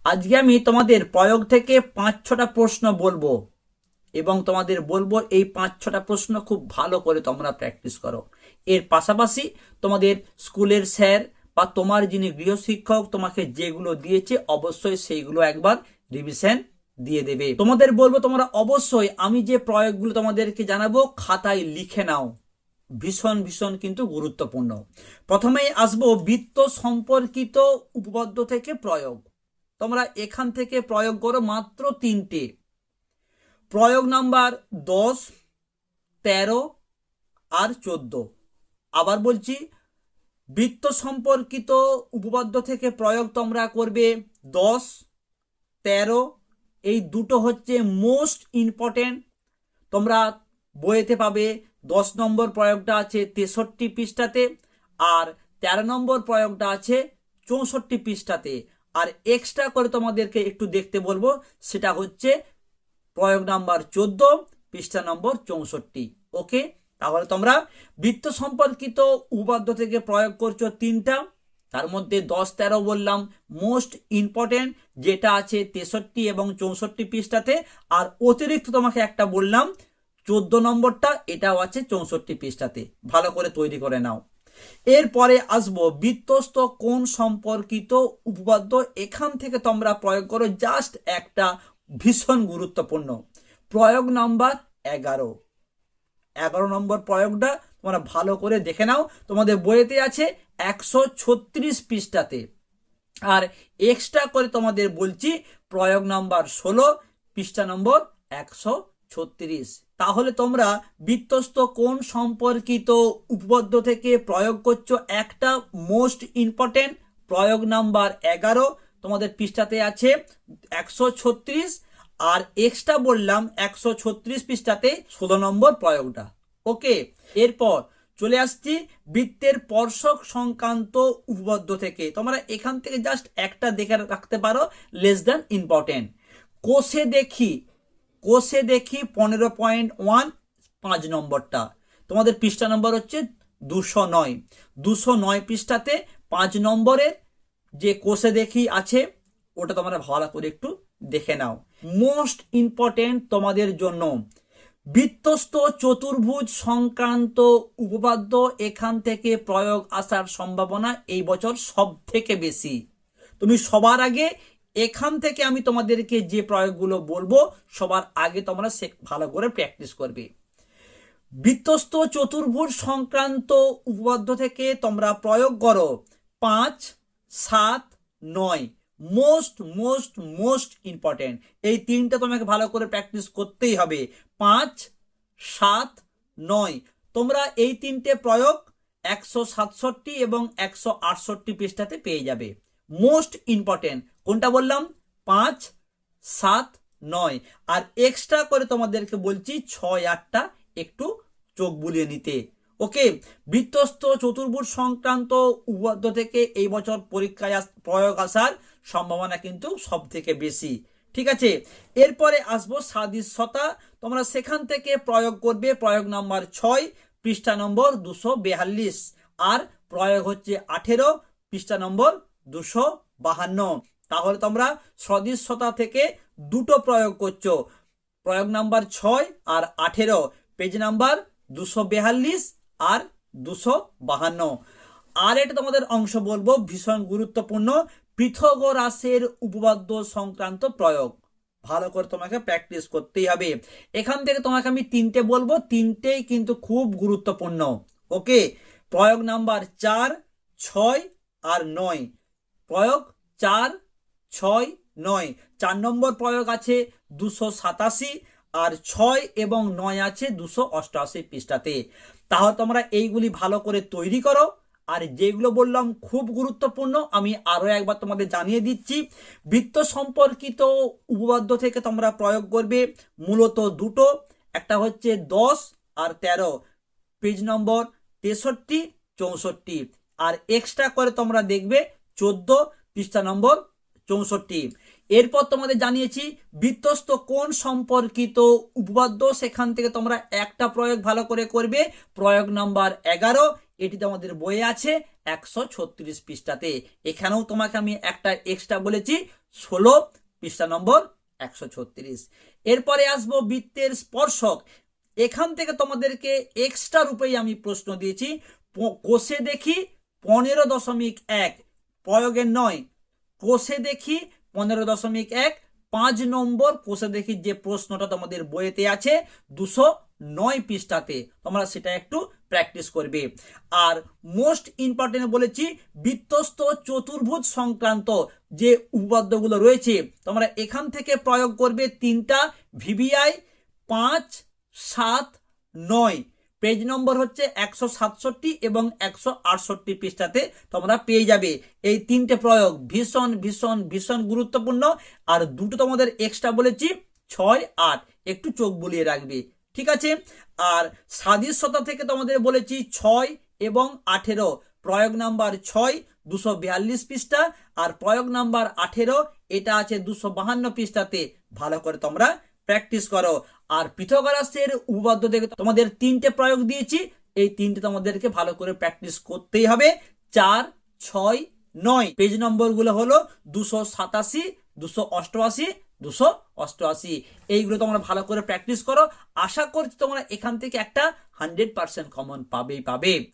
আজকে আমি তোমাদের প্রয়োগ থেকে 5-6টা প্রশ্ন বলবো এবং তোমাদের বলবো এই 5-6টা প্রশ্ন খুব ভালো করে তোমরা প্র্যাকটিস করো। এর পাশাপাশি তোমাদের স্কুলের স্যার বা তোমার যিনি গৃহশিক্ষক তোমাকে যেগুলো দিয়েছে অবশ্যই সেইগুলো একবার রিভিশন দিয়ে দেবে। তোমাদের বলবো তোমরা অবশ্যই আমি যে প্রয়োগগুলো তোমাদেরকে জানাবো খাতায় লিখে নাও, ভীষণ ভীষণ কিন্তু গুরুত্বপূর্ণ। প্রথমেই আসবো বৃত্ত সম্পর্কিত উপপাদ্য থেকে প্রয়োগ। তোমরা এখান থেকে প্রয়োগ করো মাত্র 3টে। প্রয়োগ নাম্বার 10, 13 আর 14। আবার বলছি, বৃত্ত সম্পর্কিত উপপাদ্য থেকে প্রয়োগ তোমরা করবে 10, 13। এই দুটো হচ্ছে মোস্ট ইম্পর্টেন্ট। তোমরা বইতে পাবে 10 নম্বর প্রয়োগটা আছে 63 পৃষ্ঠাতে, আর 13 নম্বর প্রয়োগটা আছে 64 পৃষ্ঠাতে। আর এক্সট্রা করে তোমাদেরকে একটু দেখতে বলবো, সেটা হচ্ছে প্রয়োগ নাম্বার 14, পৃষ্ঠা নম্বর 64। ওকে, তাহলে তোমরা বৃত্ত সম্পর্কিত উপপাদ্য থেকে প্রয়োগ করছো 3টা। তার মধ্যে 10, 13 বললাম মোস্ট ইম্পর্টেন্ট, যেটা আছে 63 এবং 64 পৃষ্ঠাতে। আর অতিরিক্ত তোমাকে একটা বললাম 14 নম্বরটা, এটাও আছে 64 পৃষ্ঠাতে। ভালো করে তৈরি করে নাও। এরপরে আসবো বৃত্তস্থ কোণ সম্পর্কিত উপপাদ্য। এখান থেকে তোমরা প্রয়োগ করো জাস্ট একটা, ভীষণ গুরুত্বপূর্ণ। প্রয়োগ নাম্বার 11 নম্বর প্রয়োগটা তোমরা ভালো করে দেখে নাও। তোমাদের বইতে আছে 136 পৃষ্ঠাতে। আর এক্সট্রা করে তোমাদের বলছি প্রয়োগ নাম্বার 16, পৃষ্ঠা নম্বর 136। তাহলে তোমরা বৃত্তস্থ কোণ সম্পর্কিত উপপাদ্য থেকে প্রয়োগ করছো একটা মোস্ট ইম্পর্টেন্ট, প্রয়োগ নাম্বার 11, তোমাদের পৃষ্ঠাতে আছে 136। আর এক্সট্রা বললাম 136 পৃষ্ঠাতে 16 নম্বর প্রয়োগটা। ওকে, এরপর চলে আসছি বৃত্তের স্পর্শক সংক্রান্ত উপপাদ্য থেকে। তোমরা এখান থেকে জাস্ট একটা দেখে রাখতে পারো, লেস দ্যান ইম্পর্টেন্ট। কোষে দেখি 15.1, 5 নম্বরটা। তোমাদের পৃষ্ঠা নম্বর হচ্ছে 209 পৃষ্ঠাতে 5 নম্বরের যে কোষে দেখি আছে, ওটা তোমরা ভালো করে একটু দেখে নাও। মোস্ট ইম্পর্টেন্ট তোমাদের জন্য বৃত্তস্থ চতুর্ভুজ সংক্রান্ত উপপাদ্য। এখান থেকে প্রয়োগ আসার সম্ভাবনা এই বছর সব থেকে বেশি। তুমি সবার আগে এখান থেকে আমি তোমাদেরকে যে প্রয়োগগুলো বলবো সবার আগে তোমরা ভালো করে প্র্যাকটিস করবে। বৃত্তস্থ চতুর্ভুজ সংক্রান্ত উপপাদ্য থেকে তোমরা প্রয়োগ করো 5, 7, 9। মোস্ট ইম্পর্টেন্ট এই 3টা তোমাকে ভালো করে প্র্যাকটিস করতেই হবে। 5, 7, 9। তোমরা এই 3টে প্রয়োগ 167 এবং 168 পৃষ্ঠাতে পেয়ে যাবে। মোস্ট ইম্পর্টেন্ট কোনটা বললাম? 5, 7, 9। আর এক্সট্রা করে তোমাদেরকে বলছি 6, 8টা একটু চোখ বুলিয়ে নিতে। ওকে, বৃত্তস্থ চতুর্ভুজ সংক্রান্ত উপপাদ্য থেকে এই বছর পরীক্ষায় প্রয়োগ আসার সম্ভাবনা কিন্তু সব থেকে বেশি। ঠিক আছে, এরপরে আসবো সাদৃশ্যতা। তোমরা সেখান থেকে প্রয়োগ করবে প্রয়োগ নাম্বার 6, পৃষ্ঠা নম্বর 242। আর প্রয়োগ হচ্ছে 18, পৃষ্ঠা নম্বর 252। তাহলে তোমরা সদৃশ্যতা থেকে দুটো প্রয়োগ করছো, প্রয়োগ নাম্বার 6 আর 18, পেজ নাম্বার 242 আর 252। আর এটা তোমাদের অংশ বলবো ভীষণ গুরুত্বপূর্ণ, পৃথগোরাসের উপপাদ্য সংক্রান্ত প্রয়োগ। ভালো করে তোমাকে প্র্যাকটিস করতেই হবে। এখান থেকে তোমাকে আমি 3টে বলবো, 3টেই কিন্তু খুব গুরুত্বপূর্ণ। ওকে, প্রয়োগ নাম্বার 4, 6 আর 9। প্রয়োগ 4, 6, 9। 4 নম্বর প্রয়োগ আছে 287, আর 6 এবং 9 আছে 288 পৃষ্ঠাতে। তাহলে তোমরা এইগুলি ভালো করে তৈরি করো। আর যেগুলো বললাম খুব গুরুত্বপূর্ণ, আমি আরো একবার তোমাদের জানিয়ে দিচ্ছি। বৃত্ত সম্পর্কিত উপপাদ্য থেকে তোমরা প্রয়োগ করবে মূলত দুটো, একটা হচ্ছে 10 আর 13, পেজ নম্বর 63, 64। আর এক্সট্রা করে তোমরা দেখবে 14, পৃষ্ঠা নম্বর 64। এরপর তোমাদের জানিয়েছি বৃত্তস্থ কোণ সম্পর্কিত উপপাদ্য। সেখান থেকে তোমরা একটা প্রয়োগ ভালো করে করবে, প্রয়োগ নাম্বার 11। এটি তোমাদের বইয়ে আছে 136 পৃষ্ঠাতে। এখানেও তোমাকে আমি একটা এক্সট্রা বলেছি 16, পৃষ্ঠা নম্বর 136। এরপরে আসবো বৃত্তের স্পর্শক। এখান থেকে তোমাদেরকে এক্সট্রা রূপেই আমি প্রশ্ন দিয়েছি। কোষে দেখি 15.1 প্রয়োগের নয়, কোষে দেখি 15.1 5 নম্বর কোষে দেখি যে প্রশ্নটা তোমাদের বইয়েতে আছে 209 পৃষ্ঠাতে, তোমরা সেটা একটু প্র্যাকটিস করবে। আর মোস্ট ইম্পর্টেন্ট বলেছি বৃত্তস্থ চতুর্ভুজ সংক্রান্ত যে উপপাদ্যগুলো রয়েছে তোমরা এখান থেকে প্রয়োগ করবে 3টা, ভিভিআই 5, 7, 9, পেজ নম্বর হচ্ছে 167 এবং 168 পৃষ্ঠাতে তোমরা পেয়ে যাবে। এই 3টে প্রয়োগ ভীষণ ভীষণ ভীষণ গুরুত্বপূর্ণ। আর দুটো তোমাদের এক্সট্রা বলেছি 6, 8, একটু চোখ বুলিয়ে রাখবে, ঠিক আছে। আর সাদৃশ্যতা থেকে তোমাদের বলেছি 6 এবং 18, প্রয়োগ নাম্বার 6 242 পৃষ্ঠা, আর প্রয়োগ নাম্বার 18 এটা আছে 252 পৃষ্ঠাতে। ভালো করে তোমরা প্র্যাকটিস করো। আর পিথাগোরাসের উপপাদ্য থেকে তোমাদের 3টে প্রয়োগ দিয়েছি, এই 3টে তোমাদেরকে ভালো করে প্র্যাকটিস করতেই হবে। 4, 6, 9 পেজ নম্বর গুলো হলো 287, 288, 288। এইগুলো তোমরা ভালো করে প্র্যাকটিস করো। আশা করছি তোমরা এখান থেকে একটা 100% কমন পাবে।